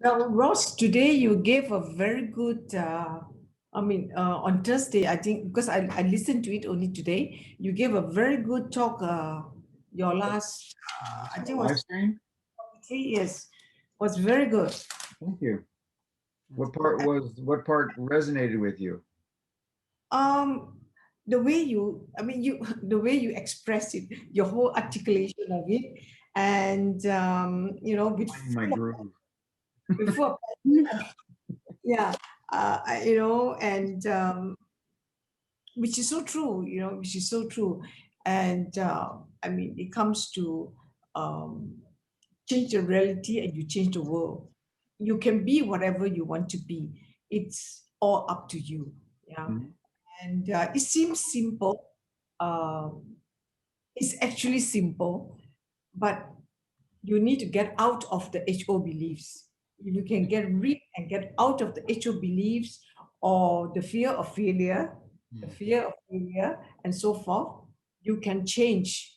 Now, Ross, today you gave a very good, on Thursday, I think, because I listened to it only today, you gave a very good talk, your last, I think Live was stream? 3 years, was very good. Thank you. That's good. What part resonated with you? Um, the way the way you express it, your whole articulation of it, and, Finding my groove. with full of passion, yeah, and which is so true, which is so true. And it comes to um, change the reality and you change the world. You can be whatever you want to be. It's all up to you. Yeah. Mhm. And it seems simple. Um, it's actually simple, but you need to get out of the HO beliefs. If you can get rid and get out of the HO beliefs or the Mm. fear of failure and so forth, you can change.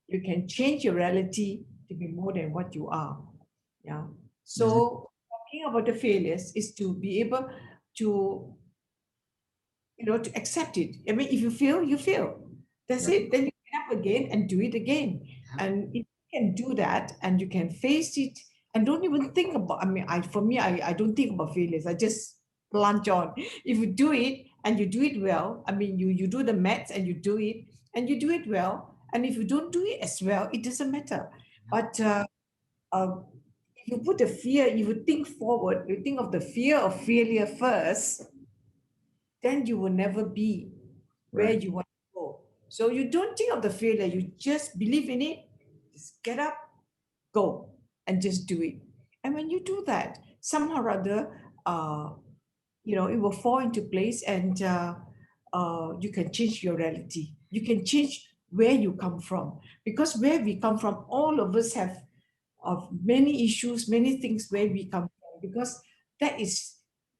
You can change your reality to be more than what you are. Yeah. Mhm. So talking about the failures is to be able to, to accept it. I mean, if you fail, you fail. That's Right. it. Then you get up again and do it again. Yep. And if you can do that and you can face it and don't even think about, for me, I don't think about failures. I just plunge on. If you do it and you do it well, you do the maths and you do it well. And if you don't do it as well, it doesn't matter. Yep. But uh, if you put the fear, if you think forward, you think of the fear of failure first, then you will never be where Right. you want to go. So you don't think of the failure, you just believe in it, just get up, go, and just do it. And when you do that, somehow or other, it will fall into place and you can change your reality. You can change where you come from. Because where we come from, all of us have of many issues, many things where we come from, because that is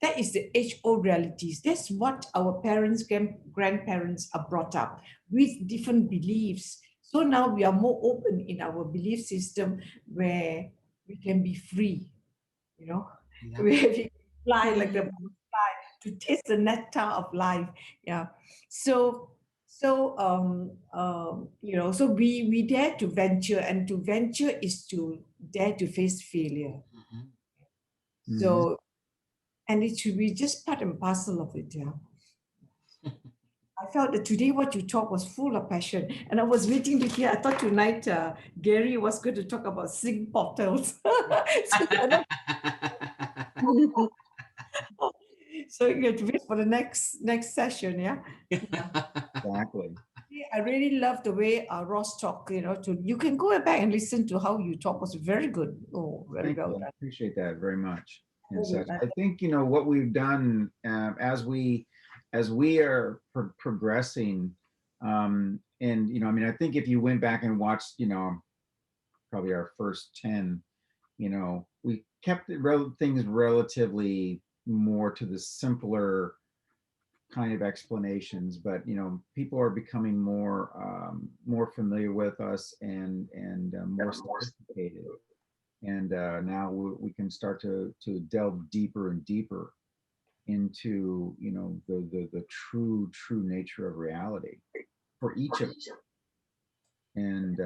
that is the HO realities. That's what our parents, grandparents are brought up with different beliefs. So now we are more open in our belief system where we can be free, you know, Yep. where we fly like the Mm. butterfly to taste the nectar of life. Yeah. So we dare to venture, and to venture is to dare to face failure. Mhm. Mhm. So, and it should be just part and parcel of it. Yeah. I felt that today what you talked was full of passion, and I was waiting to hear. I thought tonight Gary was going to talk about sing portals. So, so you have to wait for the next session. Yeah. Yeah. Exactly. I really love the way Ross talked. You can go back and listen to how you talk was very good. Oh, Well, very thank well you. I done. appreciate that very much and Very such. nice. I think, what we've done as we are progressing, and, I think if you went back and watched, probably our first 10, we kept things relatively more to the simpler kind of explanations, but people are becoming more familiar with us and more sophisticated, and now we can start to delve deeper and deeper into the true nature of reality for each of us, and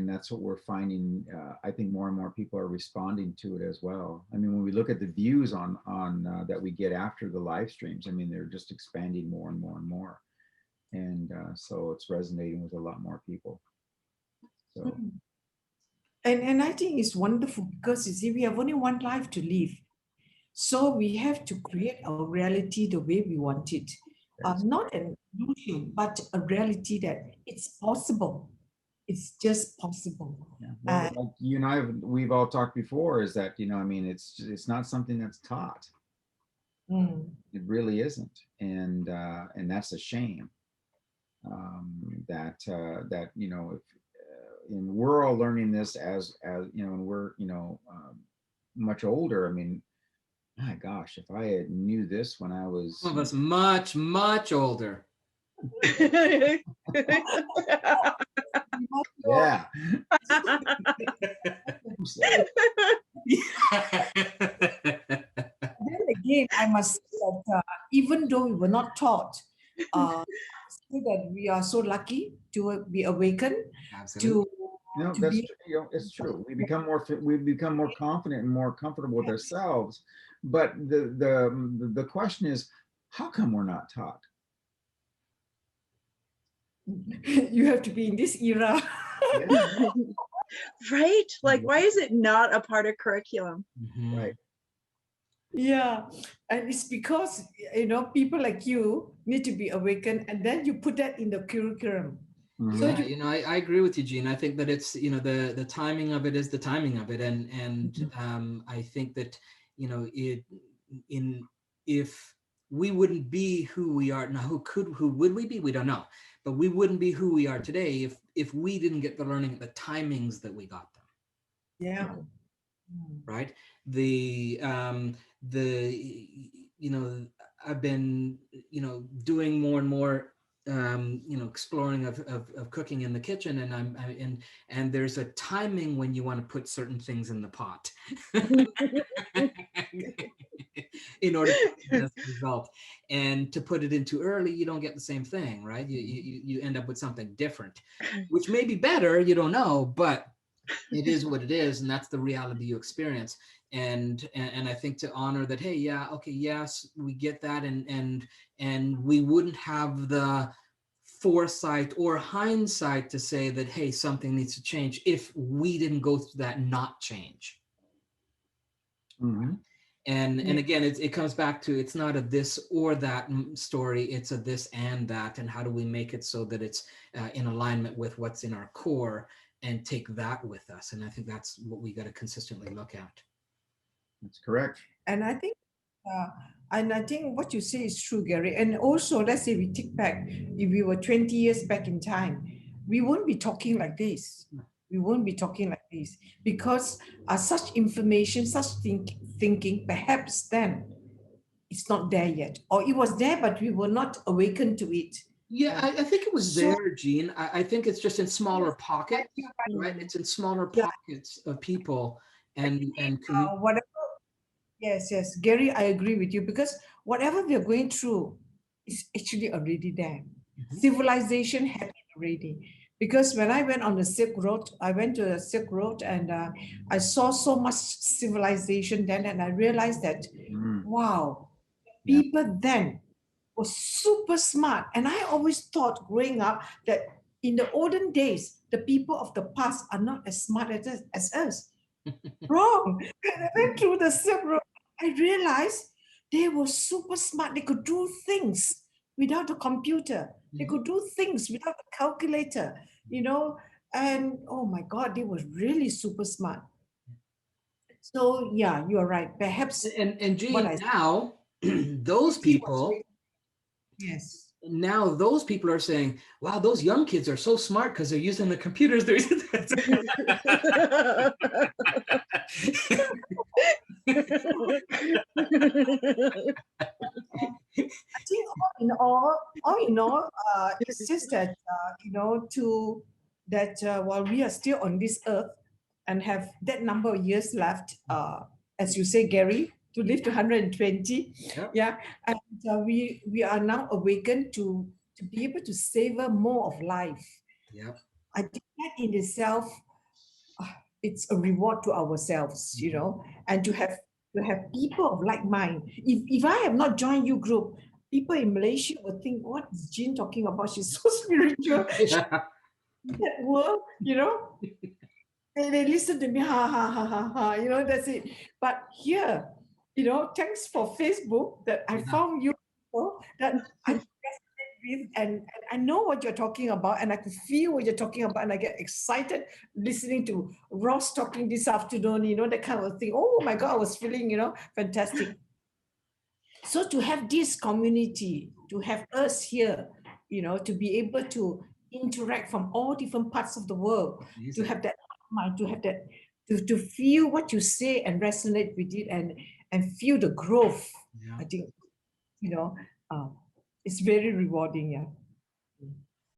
that's what we're finding. I think more and more people are responding to it as well. I mean, when we look at the views on that we get after the live streams, I mean, they're just expanding more and more and more, and so it's resonating with a lot more people. So Mm. And I think it's wonderful because you see, we have only one life to live. So we have to create our reality the way we want it. that's Not an illusion, but a reality that it's possible. It's just possible. yeah. Well, And like you and we've all talked before, is that I mean, it's not something that's taught. mm, It really isn't, and that's a shame. That if and we're all learning this as and we're much older. I mean, my gosh, if I had knew this when I was, Some of us much, much older. yeah, I must say that even though we were not taught, say that we are so lucky to be awakened, Absolutely. to No, to that's be. it's true. We become more confident and more comfortable with ourselves. But the question is, how come we're not taught? You have to be in this era. Yeah, Right? Like, why is it not a part of curriculum? Mhm. right. Yeah, and it's because people like you need to be awakened, and then you put that in the curriculum. So Yeah, Mhm. you I agree with you, Gene. I think that it's, the timing of it is the timing of it. And I think that, it in if we wouldn't be who we are now, who would we be? We don't know. But we wouldn't be who we are today if we didn't get the learning at the timings that we got them. yeah. Right. The I've been doing more and more exploring of cooking in the kitchen, and and there's a timing when you want to put certain things in the pot in order to get the best result. And to put it in too early, you don't get the same thing, right? You end up with something different, which may be better, you don't know, but it is what it is, and that's the reality you experience. And I think to honor that, hey, yeah, okay, yes, we get that, and we wouldn't have the foresight or hindsight to say that, hey, something needs to change if we didn't go through that not change. Mhm. And again, it comes back to, it's not a this or that story, it's a this and that. And how do we make it so that it's in alignment with what's in our core, and take that with us? And I think that's what we got to consistently look at. That's correct. And uh, I think what you say is true, Gary. And also, let's say we take back, if we were 20 years back in time, we won't be talking like this. We won't be talking like this because such information, such thinking, perhaps then it's not there yet, or it was there, but we were not awakened to it. Yeah, I think it was So there, Gene. I think it's just in smaller yes, pockets, you're right. right? It's in smaller Yeah, pockets of people and whatever. Yes, yes, Gary, I agree with you because whatever we are going through is actually already there. Mhm. Civilization had it already. Because when I went on the Silk Road, I went to the Silk Road and I saw so much civilization then, and I realized that, Mm. wow, Yeah. people then were super smart. And I always thought growing up that in the olden days, the people of the past are not as smart as us. Wrong. When I went through the Silk Road, I realized they were super smart. They could do things without a computer. They Mhm. could do things without a calculator, and oh my God, they were really super smart. So yeah, you're right. Perhaps And what Gene, I now those 50 was people really, yes. now those people are saying, wow, those young kids are so smart because they're using the computers. They're using I think all in all, it's just that to that while we are still on this earth and have that number of years left, as you say, Gary, to live to 120, Yep. yeah, and we are now awakened to be able to savor more of life. Yep. I think that in itself, it's a reward to ourselves, and to have people of like mind. If I have not joined you group, people in Malaysia will think, what is Jean talking about? She's so spiritual. She's Yeah. in that world. They listen to me, ha ha ha ha ha, that's it. But here, thanks for Facebook that I Yeah. found you, that I resonate with, and I know what you're talking about, and I could feel what you're talking about, and I get excited listening to Ross talking this afternoon, that kind of thing. Oh my God, I was feeling, fantastic. So to have this community, to have us here, to be able to interact from all different parts of the world, to Amazing. have that mind, to have that, to feel what you say and resonate with it, and feel the growth. Yeah. I think, you know, uh, it's very rewarding. Yeah.